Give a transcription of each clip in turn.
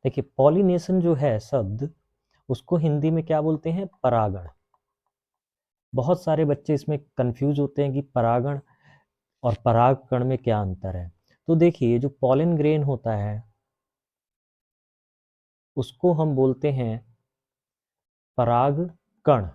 देखिए पॉलिनेशन जो है शब्द, उसको हिंदी में क्या बोलते हैं? परागण। बहुत सारे बच्चे इसमें कंफ्यूज होते हैं कि परागण और परागकण में क्या अंतर है। तो देखिए जो पॉलिन ग्रेन होता है उसको हम बोलते हैं परागकण,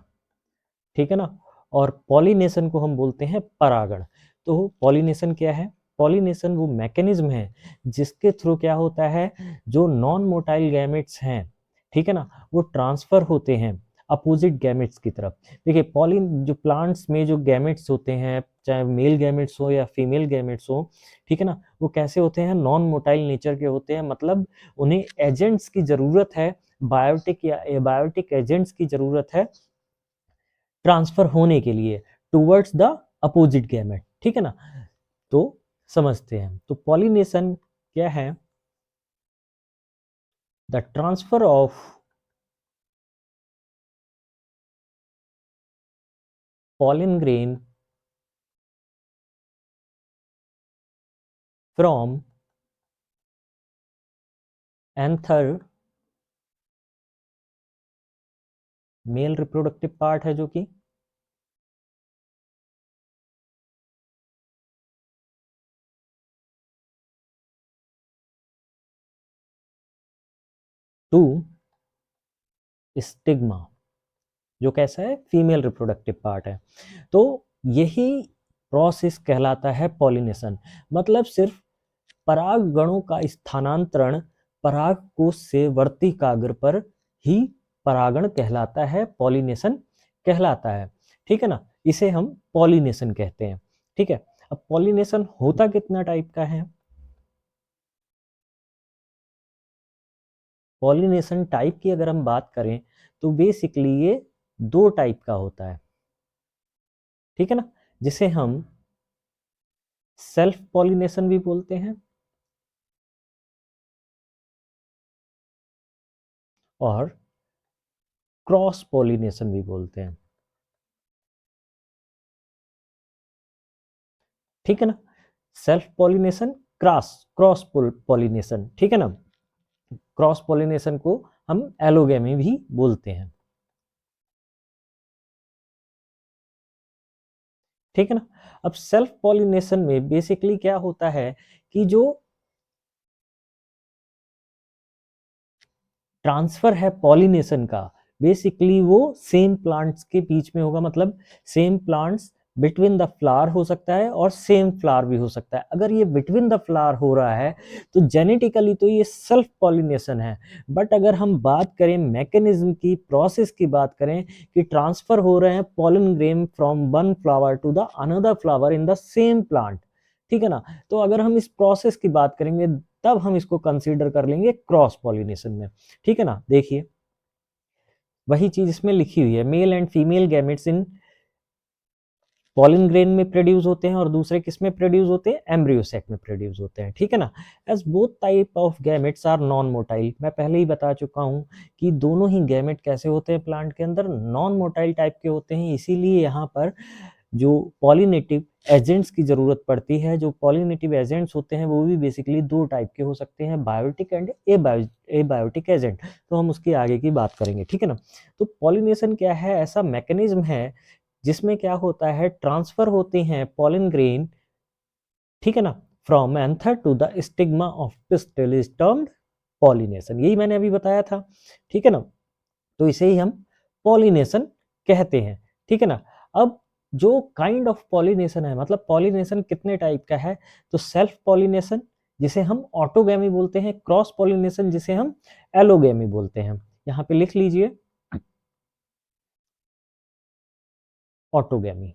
ठीक है ना। और पॉलिनेशन को हम बोलते हैं परागण। तो पॉलिनेशन क्या है? पॉलिनेशन वो मैकेनिज्म है जिसके थ्रू क्या होता है, जो नॉन मोटाइल गैमेट्स हैं, ठीक है ना, वो ट्रांसफर होते हैं अपोजिट गैमेट्स की तरफ। देखिए पॉलिन जो प्लांट्स में जो गैमेट्स होते हैं, चाहे मेल गैमेट्स हो या फीमेल गैमेट्स हो, ठीक है ना, वो कैसे होते हैं? नॉन मोटाइल नेचर के होते हैं, मतलब उन्हें एजेंट्स की जरूरत है, बायोटिक या एबायोटिक एजेंट्स की जरूरत है ट्रांसफर होने के लिए टुवर्ड्स द अपोजिट गैमेट, ठीक है ना। तो समझते हैं, तो पॉलिनेशन क्या है? The transfer of pollen grain from anther, male reproductive part है जो कि, टू स्टिग्मा, जो कैसा है? फीमेल रिप्रोडक्टिव पार्ट है। तो यही प्रोसेस कहलाता है पॉलिनेशन। मतलब सिर्फ परागगणों का स्थानांतरण पराग कोश से वर्तिकाग्र पर ही परागण कहलाता है, पॉलिनेशन कहलाता है, ठीक है ना। इसे हम पॉलिनेशन कहते हैं, ठीक है। अब पॉलिनेशन होता कितना टाइप का है? पॉलिनेशन टाइप की अगर हम बात करें तो बेसिकली ये दो टाइप का होता है, ठीक है ना, जिसे हम सेल्फ पॉलिनेशन भी बोलते हैं और क्रॉस पॉलिनेशन भी बोलते हैं, ठीक है ना। Self pollination, cross cross pollination, ठीक है ना। क्रॉस पॉलिनेशन को हम एलोगेमी भी बोलते हैं, ठीक है ना। अब सेल्फ पॉलिनेशन में बेसिकली क्या होता है कि जो ट्रांसफर है पॉलिनेशन का, बेसिकली वो सेम प्लांट्स के बीच में होगा, मतलब same plants between the flower हो सकता है और सेम फ्लावर भी हो सकता है। अगर ये बिटवीन द फ्लावर हो रहा है तो जेनेटिकली तो ये सेल्फ पॉलिनेशन है। बट अगर हम बात करें मैकेनिज्म की, प्रोसेस की बात करें कि ट्रांसफर हो रहे हैं pollen grain from one flower to the another flower in the same plant, ठीक है ना। तो अगर हम इस प्रोसेस की बात करेंगे तब हम इसको कंसीडर कर लेंगे क्रॉस पॉलिनेशन में, ठीक है ना। देखिए वही चीज इसमें लिखी हुई है, male and female gametes in pollen grain में प्रोड्यूस होते हैं और दूसरे किस में प्रोड्यूस होते हैं? एम्ब्रियो सैक में प्रोड्यूस होते हैं, ठीक है ना। As both type of gametes are non motile, मैं पहले ही बता चुका हूं कि दोनों ही गैमेट कैसे होते हैं प्लांट के अंदर? नॉन मोटाइल टाइप के होते हैं। इसीलिए यहाँ पर जो पॉलिनेटिव एजेंट्स की जरूरत पड़ती है, जो पॉलिनेटिव एजेंट्स होते हैं वो भी बेसिकली दो टाइप के हो सकते हैं, बायोटिक एंड एबायोटिक एजेंट। तो हम उसकी आगे की बात करेंगे, ठीक है ना। तो पॉलिनेशन क्या है? ऐसा मैकेनिज्म है जिसमें क्या होता है, ट्रांसफर होते हैं पॉलन ग्रेन, ठीक है ना, from anther to the stigma of pistil is termed pollination. यही मैंने अभी बताया था, ठीक है ना। तो इसे ही हम पॉलिनेशन कहते हैं, ठीक है ना। अब जो काइंड ऑफ पॉलिनेशन है, मतलब पॉलिनेशन कितने टाइप का है, तो सेल्फ पॉलिनेशन जिसे हम ऑटोगैमी बोलते हैं, क्रॉस पॉलिनेशन जिसे हम एलोगैमी बोलते हैं। यहाँ पे लिख लीजिए ऑटोगैमी,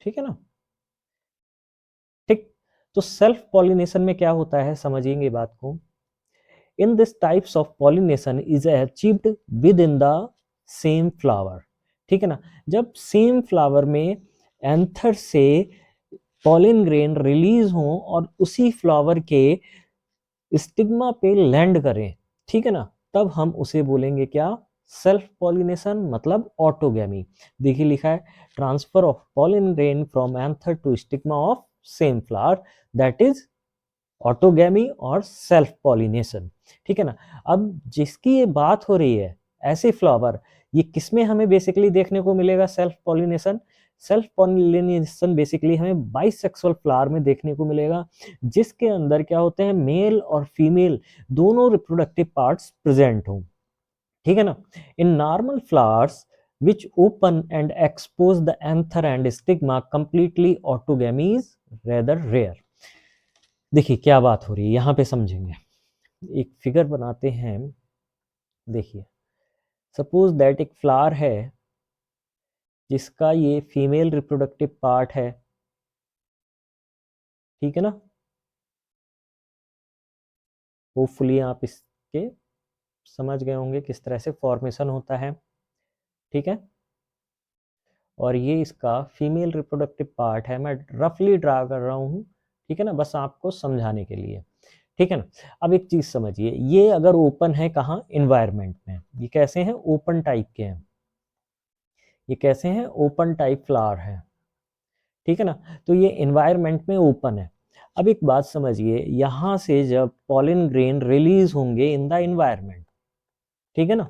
ठीक है ना, ठीक। तो सेल्फ पॉलिनेशन में क्या होता है, समझिएंगे बात को। In this types of pollination is achieved with in the same flower, ठीक है ना। जब सेम फ्लावर में एंथर से पॉलिन ग्रेन रिलीज हो और उसी फ्लावर के स्टिग्मा पे लैंड करें, ठीक है ना, तब हम उसे बोलेंगे क्या? सेल्फ पॉलिनेशन, मतलब ऑटोगैमी। देखिए लिखा है transfer of pollen grain from anther to stigma of same flower, that is autogamy और सेल्फ पॉलिनेशन, ठीक है ना। अब जिसकी ये बात हो रही है ऐसे फ्लावर, ये किसमें हमें बेसिकली देखने को मिलेगा self pollination? Self pollination basically हमें बाइसेक्सुअल फ्लावर में देखने को मिलेगा, जिसके अंदर क्या होते हैं, मेल और फीमेल दोनों रिप्रोडक्टिव पार्ट्स प्रेजेंट हों, ठीक है ना। In normal flowers which open and expose the anther and stigma completely, orthogamy is rather rare। देखिए क्या बात हो रही है यहाँ पे समझेंगे, एक फिगर बनाते हैं। देखिए सपोज दैट एक फ्लावर है जिसका ये फीमेल रिप्रोडक्टिव पार्ट है, ठीक है ना। होपफुली आप इसके समझ गए होंगे किस तरह से फॉर्मेशन होता है, ठीक है। और ये इसका फीमेल रिप्रोडक्टिव पार्ट है, मैं रफली ड्रा कर रहा हूँ, ठीक है ना, बस आपको समझाने के लिए, ठीक है ना। अब एक चीज समझिए, ये अगर ओपन है कहाँ, इन्वायरमेंट में, ये कैसे हैं, ओपन टाइप के हैं, ये कैसे हैं, ओपन टाइप फ्लावर है, ठीक है ना। तो ये इन्वायरमेंट में ओपन है। अब एक बात समझिए, यहाँ से जब पॉलिन ग्रेन रिलीज होंगे इन द इन्वायरमेंट, ठीक है ना,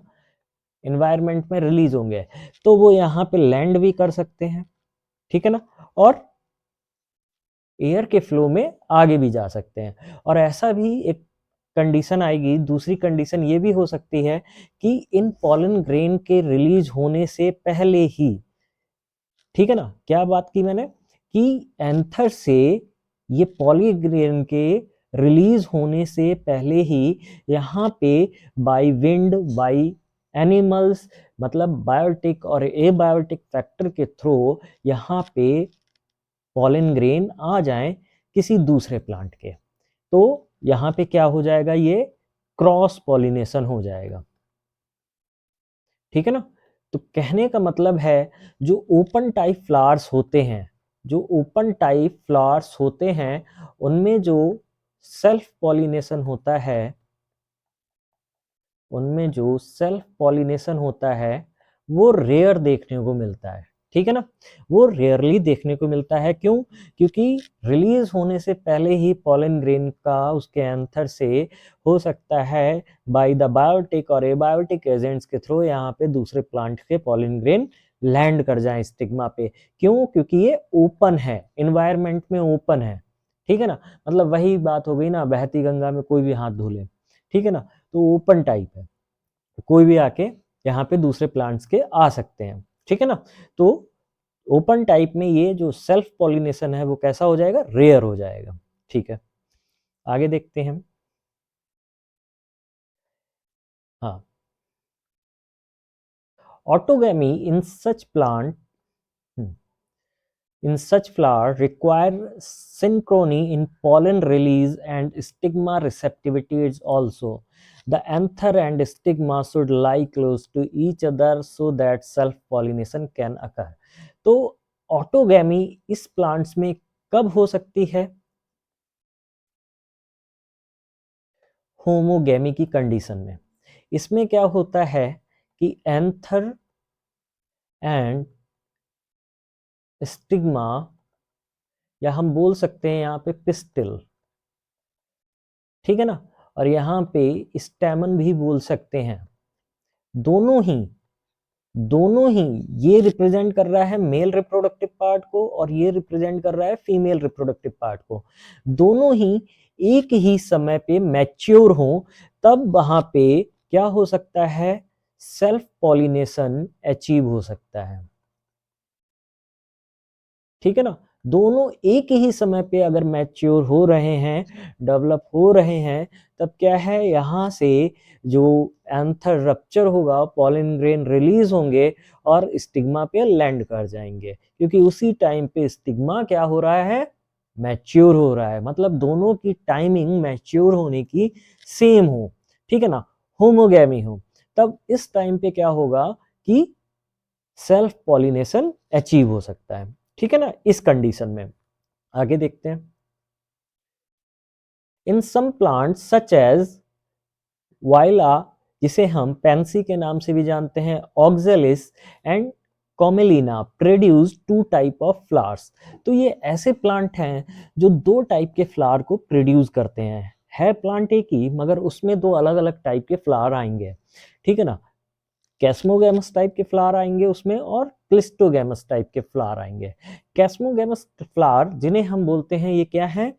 इन्वायरमेंट में रिलीज होंगे, तो वो यहाँ पे लैंड भी कर सकते हैं, ठीक है ना, और एयर के फ्लो में आगे भी जा सकते हैं। और ऐसा भी एक कंडीशन आएगी, दूसरी कंडीशन ये भी हो सकती है कि इन पॉलन ग्रेन के रिलीज होने से पहले ही, ठीक है ना, क्या बात की मैंने कि एंथर से ये पॉलीग्रेन के रिलीज होने से पहले ही यहाँ पे बाय विंड, बाय एनिमल्स, मतलब बायोटिक और एबायोटिक फैक्टर के थ्रू यहाँ पे पॉलन ग्रेन आ जाएं किसी दूसरे प्लांट के, तो यहाँ पे क्या हो जाएगा, ये क्रॉस पॉलिनेशन हो जाएगा, ठीक है ना। तो कहने का मतलब है जो ओपन टाइप फ्लावर्स होते हैं, जो ओपन टाइप फ्लावर्स होते हैं उनमें जो सेल्फ पॉलिनेशन होता है, उनमें जो सेल्फ पॉलिनेशन होता है वो रेयर देखने को मिलता है, ठीक है ना। वो रेयरली देखने को मिलता है, क्यों? क्योंकि रिलीज होने से पहले ही पॉलन ग्रेन का उसके एंथर से हो सकता है बाय द बायोटिक और एबायोटिक एजेंट्स के थ्रू यहाँ पे दूसरे प्लांट के पॉलन ग्रेन लैंड कर जाए स्टिग्मा पे। क्यों? क्योंकि ये ओपन है, इन्वायरमेंट में ओपन है, ठीक है ना। मतलब वही बात हो गई ना, बहती गंगा में कोई भी हाथ धो ले, ठीक है ना। तो ओपन टाइप है, कोई भी आके यहाँ पे दूसरे प्लांट्स के आ सकते हैं, ठीक है ना। तो ओपन टाइप में ये जो सेल्फ पॉलिनेशन है वो कैसा हो जाएगा, रेयर हो जाएगा, ठीक है। आगे देखते हैं। हाँ, autogamy in such plant, in such flower require synchrony in pollen release and stigma receptivity is also. The anther and stigma should lie close to each other so that self pollination can occur। तो autogamy इस plants में कब हो सकती है? Homogamy की condition में। इसमें क्या होता है कि एंथर एंड स्टिग्मा, या हम बोल सकते हैं यहाँ पे पिस्टिल, ठीक है ना, और यहाँ पे स्टैमन भी बोल सकते हैं, दोनों ही, दोनों ही ये रिप्रेजेंट कर रहा है मेल रिप्रोडक्टिव पार्ट को और ये रिप्रेजेंट कर रहा है फीमेल रिप्रोडक्टिव पार्ट को। दोनों ही एक ही समय पे मैच्योर हो, तब वहां पे क्या हो सकता है, सेल्फ पॉलिनेशन अचीव हो सकता है, ठीक है ना। दोनों एक ही समय पे अगर मैच्योर हो रहे हैं, डेवलप हो रहे हैं, तब क्या है, यहाँ से जो एंथर रप्चर होगा, पॉलन ग्रेन रिलीज होंगे और स्टिग्मा पे लैंड कर जाएंगे, क्योंकि उसी टाइम पे स्टिग्मा क्या हो रहा है, मैच्योर हो रहा है। मतलब दोनों की टाइमिंग मैच्योर होने की सेम हो, ठीक है ना, होमोगैमी हो, तब इस टाइम पे क्या होगा कि सेल्फ पॉलिनेशन अचीव हो सकता है, ठीक है ना, इस कंडीशन में। आगे देखते हैं। In some plants such as viola, जिसे हम पेंसी के नाम से भी जानते हैं, oxalis and commelina produce 2 type of flowers. तो ये ऐसे प्लांट हैं जो 2 टाइप के फ्लावर को प्रोड्यूस करते हैं। है प्लांट एक ही, मगर उसमें 2 अलग अलग टाइप के फ्लावर आएंगे, ठीक है ना। कैस्मोगैमस टाइप के फ्लावर आएंगे उसमें, और क्लिस्टोगैमस टाइप के फ्लावर आएंगे। कैस्मोगैमस फ्लावर जिन्हें हम बोलते हैं, ये क्या है,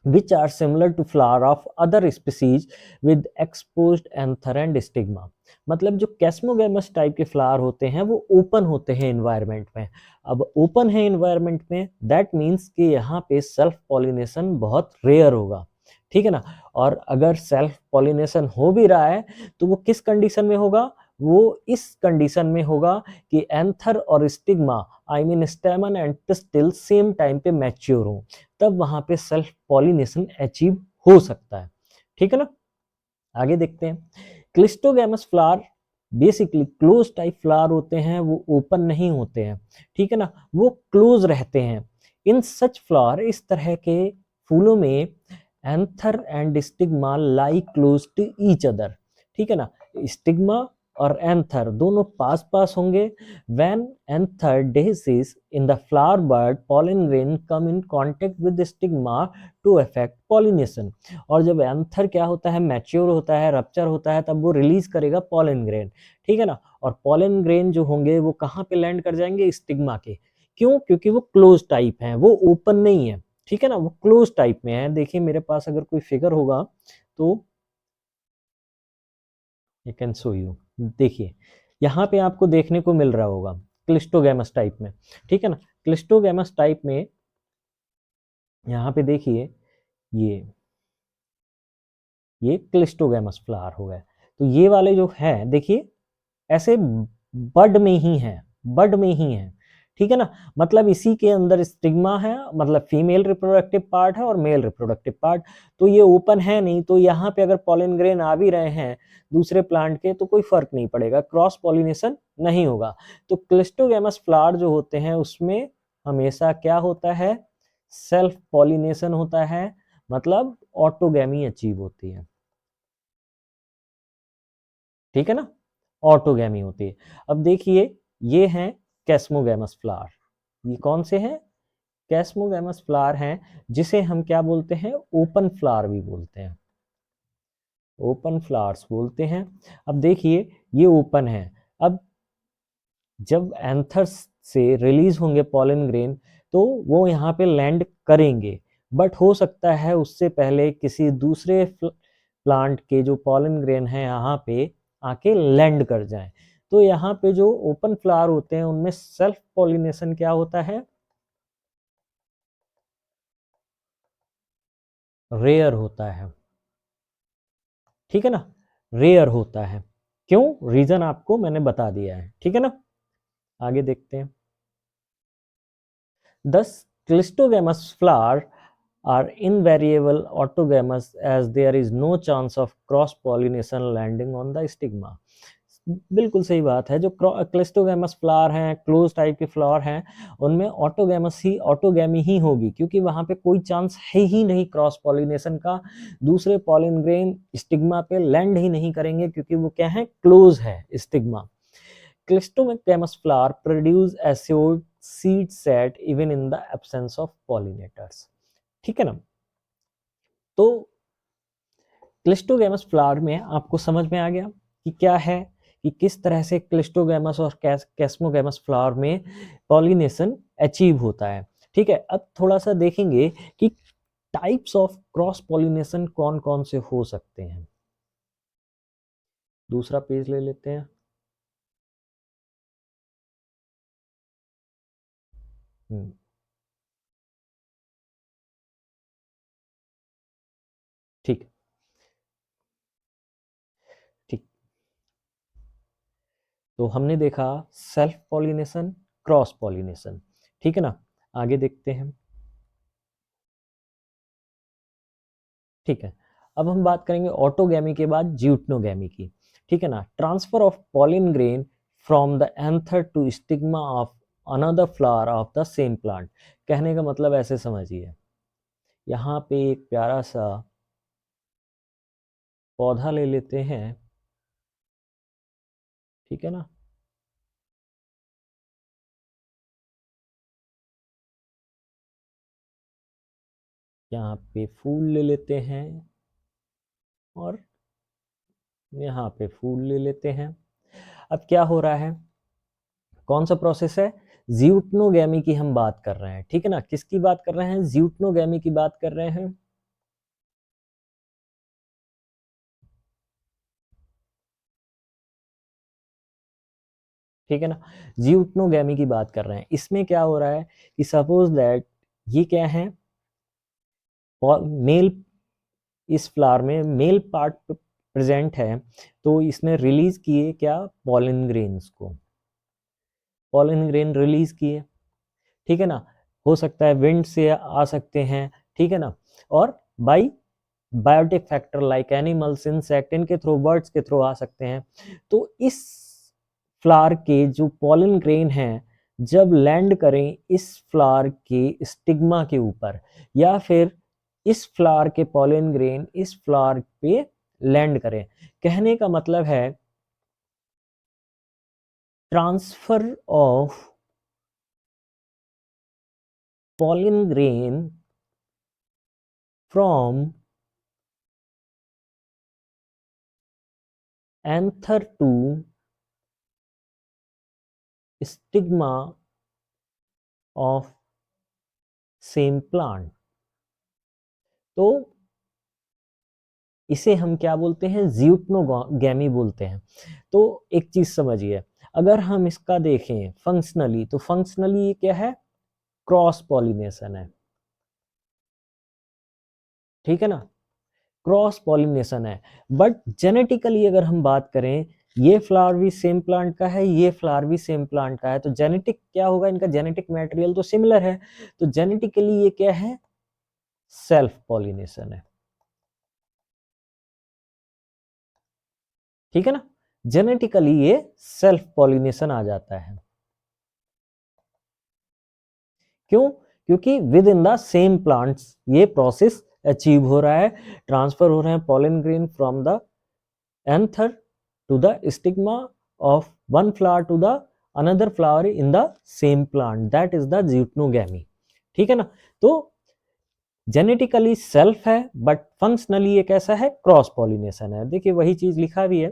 which are similar to flower of other species with exposed anther and stigma। मतलब जो कैस्मोगैमस टाइप के फ्लावर होते हैं वो ओपन होते हैं एनवायरनमेंट में। अब ओपन है एनवायरनमेंट में, दैट मीन्स कि यहाँ पे सेल्फ पॉलिनेशन बहुत रेयर होगा, ठीक है ना। और अगर सेल्फ पॉलिनेशन हो भी रहा है तो वो किस कंडीशन में होगा, वो इस कंडीशन में होगा कि एंथर और stigma, I mean स्टेमन and pistil same time पे मैच्योर हो, तब वहां पे सेल्फ पॉलिनेशन अचीव हो सकता है, ठीक है ना। आगे देखते हैं। Cleistogamous flower basically close type flower होते हैं, वो ओपन नहीं होते हैं, ठीक है ना, वो क्लोज रहते हैं। इन सच फ्लावर, इस तरह के फूलों में anther and stigma lie close to each other, ठीक है ना। स्टिग्मा और एंथर दोनों पास पास होंगे। When anther disease in the flower bird, pollen grain come in contact with the stigma to affect pollination। और जब एंथर क्या होता है, मैच्योर होता है, रप्चर होता है, तब वो रिलीज करेगा पॉलन ग्रेन, ठीक है ना। और पॉलन ग्रेन जो होंगे वो कहाँ पे लैंड कर जाएंगे, स्टिग्मा के। क्यों, क्योंकि वो क्लोज टाइप हैं, वो ओपन नहीं है, ठीक है ना, वो क्लोज टाइप में है। देखिए मेरे पास अगर कोई फिगर होगा तो आई कैन शो यू। देखिए यहाँ पे आपको देखने को मिल रहा होगा क्लिस्टोगैमस टाइप में, ठीक है ना। क्लिस्टोगैमस टाइप में यहाँ पे देखिए, ये क्लिस्टोगैमस फ्लावर हो गए। तो ये वाले जो है देखिए ऐसे बड में ही है, बड में ही है, ठीक है ना। मतलब इसी के अंदर स्टिग्मा है, मतलब फीमेल रिप्रोडक्टिव पार्ट है और मेल रिप्रोडक्टिव पार्ट। तो ये ओपन है नहीं, तो यहाँ पे अगर पॉलन ग्रेन आ भी रहे हैं दूसरे प्लांट के तो कोई फर्क नहीं पड़ेगा, क्रॉस पॉलिनेशन नहीं होगा। तो क्लिस्टोगैमस फ्लावर जो होते हैं उसमें हमेशा क्या होता है, सेल्फ पॉलिनेशन होता है, मतलब ऑटोगैमी अचीव होती है, ठीक है ना, ऑटोगैमी होती है। अब देखिए ये हैं कैस्मोगैमस फ्लावर। ये कौन से हैं, कैस्मोगैमस फ्लावर हैं, जिसे हम क्या बोलते हैं, ओपन फ्लावर भी बोलते हैं, ओपन फ्लावर्स बोलते हैं। अब देखिए ये ओपन है। अब जब एंथर्स से रिलीज होंगे पॉलन ग्रेन तो वो यहाँ पे लैंड करेंगे, बट हो सकता है उससे पहले किसी दूसरे प्लांट के जो पॉलन ग्रेन है यहाँ पे आके लैंड कर जाएं। तो यहाँ पे जो ओपन फ्लावर होते हैं उनमें सेल्फ पॉलिनेशन क्या होता है, रेयर होता है, ठीक है ना, रेयर होता है। क्यों, रीजन आपको मैंने बता दिया है, ठीक है ना। आगे देखते हैं। Thus, clistogamous flower are invariable autogamous as there is no chance of cross pollination landing on the stigma। बिल्कुल सही बात है। जो क्लिस्टोगैमस फ्लावर हैं, क्लोज टाइप के फ्लावर हैं, उनमें ऑटोगैमी ही होगी, क्योंकि वहां पे कोई चांस है ही नहीं क्रॉस पॉलिनेशन का। दूसरे पॉलिन ग्रेन स्टिग्मा पे लैंड ही नहीं करेंगे, क्योंकि वो क्या है, क्लोज है stigma. Clistogamous flower produce assured seed set even in the absence of pollinators, ठीक है ना। तो क्लिस्टोगैमस फ्लावर में आपको समझ में आ गया कि क्या है, कि किस तरह से क्लिस्टोगैमस और कैस्मोगैमस फ्लावर में पॉलिनेशन अचीव होता है, ठीक है। अब थोड़ा सा देखेंगे कि टाइप्स ऑफ क्रॉस पॉलिनेशन कौन कौन से हो सकते हैं। दूसरा पेज ले लेते हैं। हम्म, ठीक, ठीक। तो हमने देखा सेल्फ पॉलिनेशन, क्रॉस पॉलिनेशन, ठीक है ना। आगे देखते हैं, ठीक है। अब हम बात करेंगे ऑटोगैमी के बाद ज्यूटनोगैमी की, ठीक है ना। Transfer of pollen grain from the anther to stigma of another flower of the same plant. कहने का मतलब ऐसे समझिए, यहाँ पे एक प्यारा सा पौधा ले लेते हैं, ठीक है ना। यहाँ पे फूल ले लेते हैं और यहाँ पे फूल ले लेते हैं। अब क्या हो रहा है, कौन सा प्रोसेस है, ज़्यूटनोगैमी की हम बात कर रहे हैं, ठीक है ना। किसकी बात कर रहे हैं, ज़्यूटनोगैमी की बात कर रहे हैं। ठीक है ना, ज़्यूटनोगैमी की बात कर रहे हैं। इसमें क्या हो रहा है कि सपोज दैट ये क्या है, मेल, इस फ्लावर में मेल पार्ट प्रेजेंट है, तो इसने रिलीज किए क्या, पॉलन ग्रेन्स को, पॉलन ग्रेन रिलीज किए, ठीक है ना। हो सकता है विंड से आ सकते हैं, ठीक है ना, और by biotic factor like animals, insect, इनके थ्रू, बर्ड्स के थ्रू आ सकते हैं। तो इस फ्लावर के जो पॉलन ग्रेन हैं, जब लैंड करें इस फ्लावर के स्टिग्मा के ऊपर, या फिर इस फ्लावर के पॉलन ग्रेन इस फ्लावर पे लैंड करें, कहने का मतलब है transfer of pollen grain from anther to stigma of same plant। तो इसे हम क्या बोलते हैं, ज़्यूटनोगैमी बोलते हैं। तो एक चीज समझिए, अगर हम इसका देखें फंक्शनली, तो फंक्शनली ये क्या है, क्रॉस पॉलिनेशन है, ठीक है ना, क्रॉस पॉलिनेशन है। बट जेनेटिकली अगर हम बात करें, ये फ्लावर भी सेम प्लांट का है, ये फ्लावर भी सेम प्लांट का है, तो जेनेटिक क्या होगा, इनका जेनेटिक मटेरियल तो सिमिलर है, तो जेनेटिकली ये क्या है, सेल्फ पॉलिनेशन है, ठीक है ना। जेनेटिकली ये सेल्फ पॉलिनेशन आ जाता है। क्यों, क्योंकि with in the same plants ये प्रोसेस अचीव हो रहा है, ट्रांसफर हो रहे हैं pollen grain from the anther to the stigma of one flower to the another flower in the same plant, that is the ज़्यूटनोगैमी, ठीक है ना। तो जेनेटिकली सेल्फ है, बट फंक्शनली ये कैसा है, क्रॉस पॉलिनेशन है। देखिए वही चीज लिखा भी है,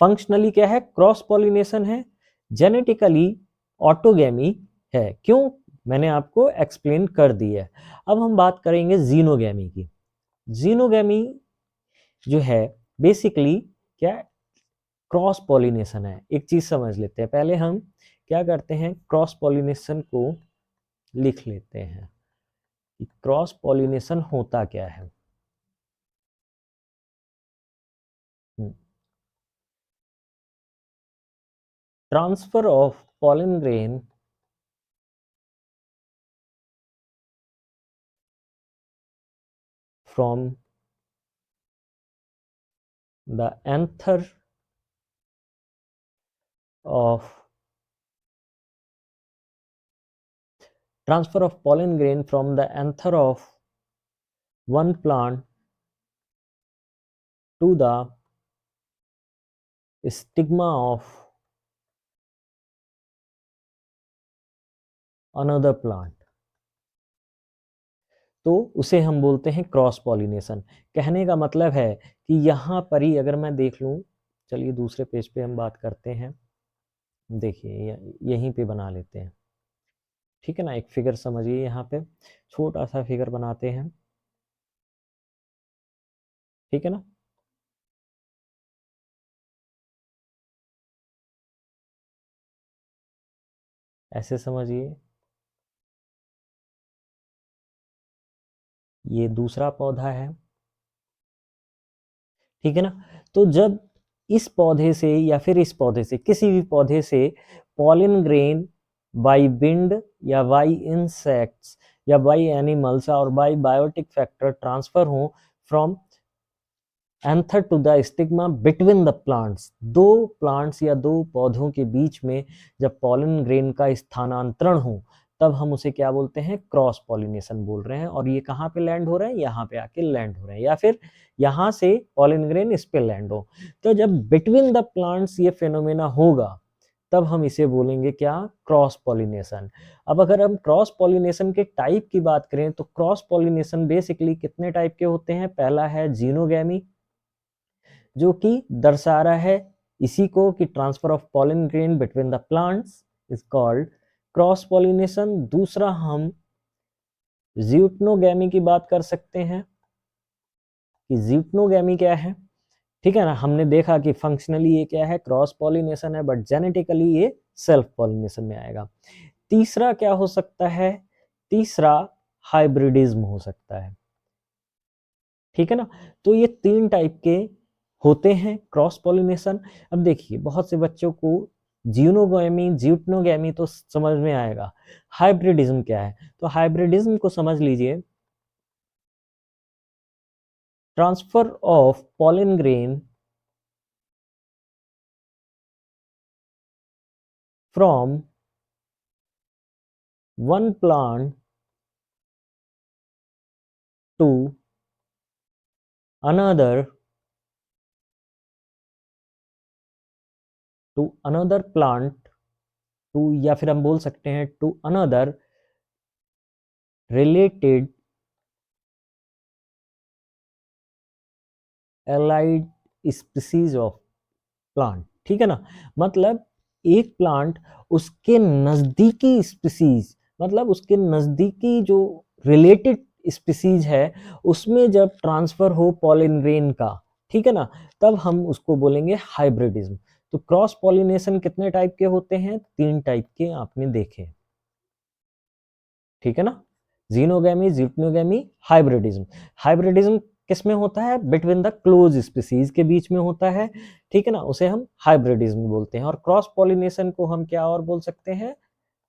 फंक्शनली क्या है, क्रॉस पॉलिनेशन है, जेनेटिकली ऑटोगैमी है। क्यों, मैंने आपको एक्सप्लेन कर दी है। अब हम बात करेंगे जीनोगैमी की। जीनोगैमी जो है बेसिकली क्या, क्रॉस पॉलिनेशन है। एक चीज समझ लेते हैं, पहले हम क्या करते हैं, क्रॉस पॉलिनेशन को लिख लेते हैं कि क्रॉस पॉलिनेशन होता क्या है। Transfer of pollen grain from the anther of transfer of pollen grain from the anther of one plant to the stigma of another plant, तो उसे हम बोलते हैं क्रॉस पॉलिनेशन। कहने का मतलब है कि यहाँ पर ही अगर मैं देख लूँ, चलिए दूसरे पेज पे हम बात करते हैं, देखिए यहीं पे बना लेते हैं, ठीक है ना। एक फिगर समझिए, यहाँ पे छोटा सा फिगर बनाते हैं, ठीक है ना। ऐसे समझिए, ये दूसरा पौधा है, ठीक है ना। तो जब इस पौधे से या फिर इस पौधे से, किसी भी पौधे से पॉलन ग्रेन बाय विंड या बाय इंसेक्ट्स या बाय एनिमल्स और बाय बायोटिक फैक्टर ट्रांसफर हो from anther to the stigma between the plants, दो प्लांट्स या दो पौधों के बीच में जब पॉलन ग्रेन का स्थानांतरण हो, तब हम उसे क्या बोलते हैं, क्रॉस पॉलिनेशन बोल रहे हैं। और ये कहाँ पे लैंड हो रहे हैं, यहाँ पे आके लैंड हो रहे हैं, या फिर यहाँ से पॉलन ग्रेन इस पे लैंड हो। तो जब बिटवीन द प्लांट्स ये फेनोमेना होगा, तब हम इसे बोलेंगे क्या, क्रॉस पॉलिनेशन। अब अगर हम क्रॉस पॉलिनेशन के टाइप की बात करें तो क्रॉस पॉलिनेशन बेसिकली कितने टाइप के होते हैं। पहला है जीनोगैमी, जो कि दर्शा रहा है इसी को कि transfer of pollen grain between the plants is called cross pollination. दूसरा हम ज़्यूटनोगैमी की बात कर सकते हैं कि ज़्यूटनोगैमी क्या है। ठीक है ना, हमने देखा कि फंक्शनली ये क्या है, क्रॉस पॉलिनेशन है, बट जेनेटिकली ये सेल्फ पॉलिनेशन में आएगा। तीसरा क्या हो सकता है, तीसरा हाइब्रिडिज्म हो सकता है। ठीक है ना, तो ये 3 टाइप के होते हैं क्रॉस पॉलिनेशन। अब देखिए बहुत से बच्चों को जीनोगैमी ज़्यूटनोगैमी तो समझ में आएगा, हाइब्रिडिज्म क्या है। तो हाइब्रिडिज्म को समझ लीजिए, transfer of pollen grain from one plant to another plant to, या फिर हम बोल सकते हैं to another related allied species of plant. ठीक है ना, मतलब एक प्लांट उसके नजदीकी स्पीसीज, मतलब उसके नजदीकी जो रिलेटेड स्पीसीज है उसमें जब ट्रांसफर हो पॉलन ग्रेन का, ठीक है ना, तब हम उसको बोलेंगे हाइब्रिडिज्म। तो क्रॉस पॉलिनेशन कितने टाइप के होते हैं, 3 टाइप के आपने देखे। ठीक है ना, जीनोगैमी, ज़्यूटनोगैमी, हाइब्रिडिज्म। हाइब्रिडिज्म किसमें होता है, बिटवीन द क्लोज स्पीसीज के बीच में होता है। ठीक है ना, उसे हम हाइब्रिडिज्म बोलते हैं। और क्रॉस पॉलिनेशन को हम क्या और बोल सकते हैं,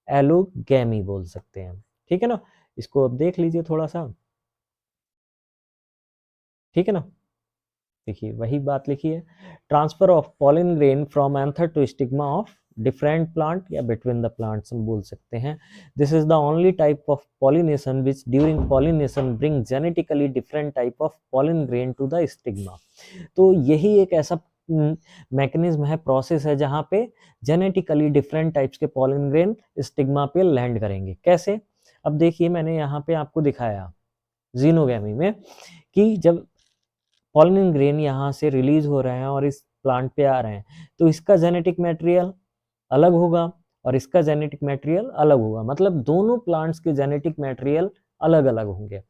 एलोगैमी बोल सकते हैं। ठीक है ना, इसको अब देख लीजिए थोड़ा सा। ठीक है ना, देखिए वही बात लिखी है, transfer of pollen grain from anther to stigma of different plant या बिटवीन द प्लांट्स हम बोल सकते हैं। This is the only type of pollination which during pollination bring genetically different type of pollen grain to the stigma. तो यही एक ऐसा mechanism है, प्रोसेस है, जहाँ पे जेनेटिकली डिफरेंट टाइप्स के पॉलन ग्रेन स्टिग्मा पे लैंड करेंगे। कैसे, अब देखिए मैंने यहाँ पे आपको दिखाया जीनोगैमी में कि जब पॉलन ग्रेन यहाँ से रिलीज हो रहे हैं और इस प्लांट पे आ रहे हैं, तो इसका जेनेटिक मटेरियल अलग होगा और इसका जेनेटिक मटेरियल अलग होगा, मतलब दोनों प्लांट्स के जेनेटिक मटेरियल अलग अलग होंगे।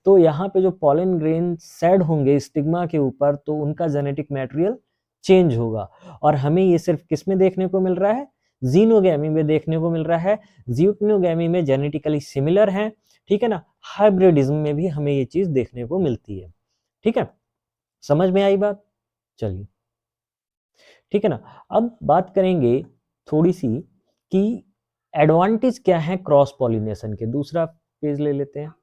तो यहाँ पे जो पॉलन ग्रेन सेड होंगे स्टिग्मा के ऊपर, तो उनका जेनेटिक मटेरियल चेंज होगा। और हमें ये सिर्फ किस में देखने को मिल रहा है, जीनोगैमी में देखने को मिल रहा है। ज़्यूटनोगैमी में जेनेटिकली सिमिलर है। ठीक है ना, हाइब्रिडिज्म में भी हमें ये चीज देखने को मिलती है। ठीक है, समझ में आई बात, चलिए ठीक है ना। अब बात करेंगे थोड़ी सी कि एडवांटेज क्या है क्रॉस पॉलिनेशन के। दूसरा पेज ले लेते हैं।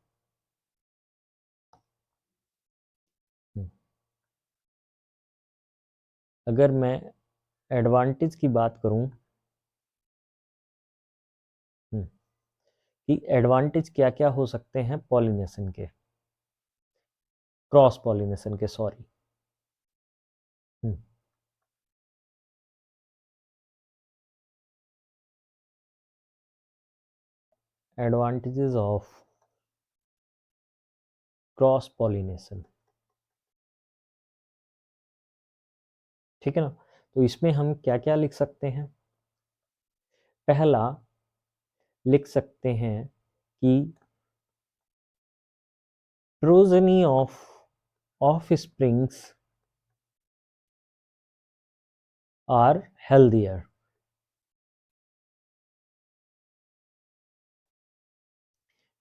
अगर मैं एडवांटेज की बात करूं कि एडवांटेज क्या क्या हो सकते हैं पॉलिनेशन के, क्रॉस पॉलिनेशन के, sorry. Advantages of cross pollination. ठीक है ना, तो इसमें हम क्या क्या लिख सकते हैं। पहला लिख सकते हैं कि progeny of offsprings are healthier।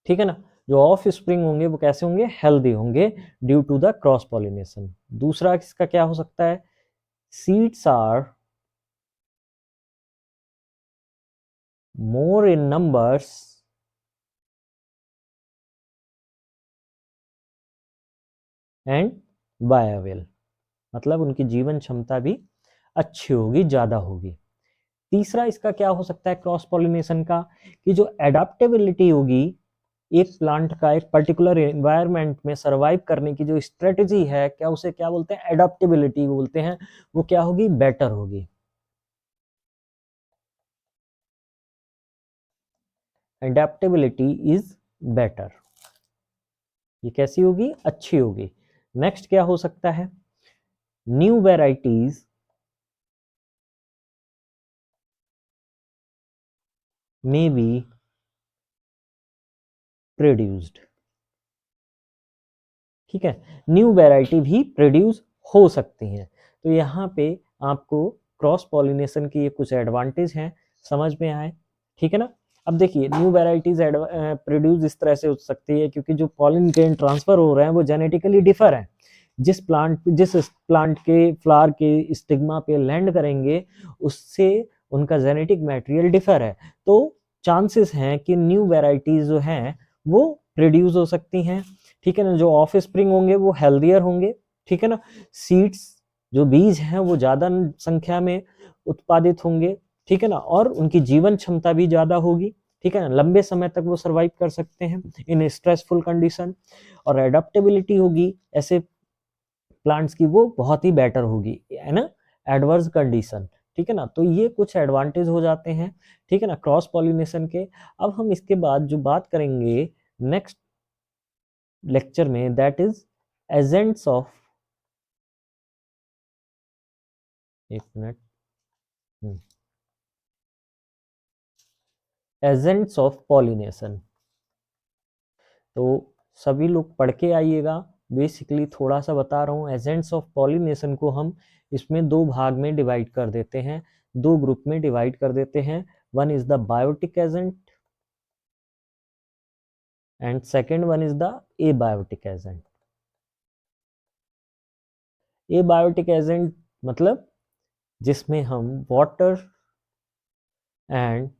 ठीक है ना, जो ऑफ स्प्रिंग होंगे वो कैसे होंगे, हेल्दी होंगे due to the cross pollination. दूसरा इसका क्या हो सकता है, seeds are more in numbers and viable, मतलब उनकी जीवन क्षमता भी अच्छी होगी, ज्यादा होगी। तीसरा इसका क्या हो सकता है क्रॉस पॉलिनेशन का, कि जो एडाप्टेबिलिटी होगी एक प्लांट का एक पर्टिकुलर एनवायरनमेंट में सरवाइव करने की जो स्ट्रेटजी है, क्या उसे क्या बोलते हैं, एडाप्टेबिलिटी बोलते हैं, वो क्या होगी, बेटर होगी। Adaptability is better. ये कैसी होगी? अच्छी होगी। नेक्स्ट क्या हो सकता है? New varieties may be produced। ठीक है, न्यू वैरायटी भी प्रोड्यूस हो सकती हैं। तो यहाँ पे आपको क्रॉस पॉलिनेशन की ये कुछ एडवांटेज हैं, समझ में आए? ठीक है ना। अब देखिए न्यू वैरायटीज प्रोड्यूस इस तरह से हो सकती है क्योंकि जो पॉलिन ग्रेन ट्रांसफर हो रहे हैं वो जेनेटिकली डिफर है। जिस प्लांट के फ्लावर के स्टिग्मा पे लैंड करेंगे उससे उनका जेनेटिक मटेरियल डिफर है, तो चांसेस हैं कि न्यू वैरायटीज जो हैं वो प्रोड्यूस हो सकती हैं। ठीक है ना, जो ऑफ स्प्रिंग होंगे वो हेल्दियर होंगे। ठीक है ना, सीड्स जो बीज हैं वो ज्यादा संख्या में उत्पादित होंगे। ठीक है ना, और उनकी जीवन क्षमता भी ज्यादा होगी। ठीक है ना, लंबे समय तक वो सरवाइव कर सकते हैं इन स्ट्रेसफुल कंडीशन। और एडेप्टेबिलिटी होगी ऐसे प्लांट्स की, वो बहुत ही बेटर होगी, है ना, एडवर्स कंडीशन। ठीक है ना, तो ये कुछ एडवांटेज हो जाते हैं। ठीक है ना, क्रॉस पॉलिनेशन के। अब हम इसके बाद जो बात करेंगे नेक्स्ट लेक्चर में, दैट इज एजेंट्स ऑफ, एक मिनट, एजेंट्स ऑफ पॉलिनेशन। तो सभी लोग पढ़ के आइएगा। बेसिकली थोड़ा सा बता रहा हूँ, एजेंट्स ऑफ पॉलिनेशन को हम इसमें दो भाग में डिवाइड कर देते हैं, दो ग्रुप में डिवाइड कर देते हैं। One is the biotic agent and second one is the abiotic agent. Abiotic agent मतलब जिसमें हम वाटर एंड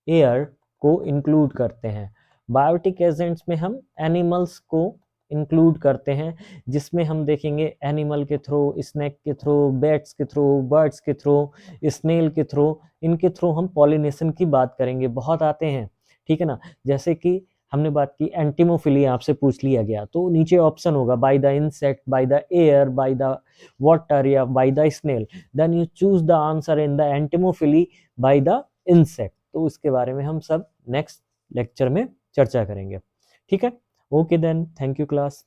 एयर को इंक्लूड करते हैं। बायोटिक एजेंट्स में हम एनिमल्स को इंक्लूड करते हैं, जिसमें हम देखेंगे एनिमल के थ्रू, स्नेक के थ्रू, बैट्स के थ्रू, बर्ड्स के थ्रू, स्नेल के थ्रू, इनके थ्रू हम पॉलिनेशन की बात करेंगे। बहुत आते हैं, ठीक है ना। जैसे कि हमने बात की एंटिमोफिली, आपसे पूछ लिया गया तो नीचे ऑप्शन होगा by the insect, by the air, by the water या by the snail. Then you choose the answer in the entomophily by the insect. तो उसके बारे में हम सब नेक्स्ट लेक्चर में चर्चा करेंगे। ठीक है, okay then, thank you class.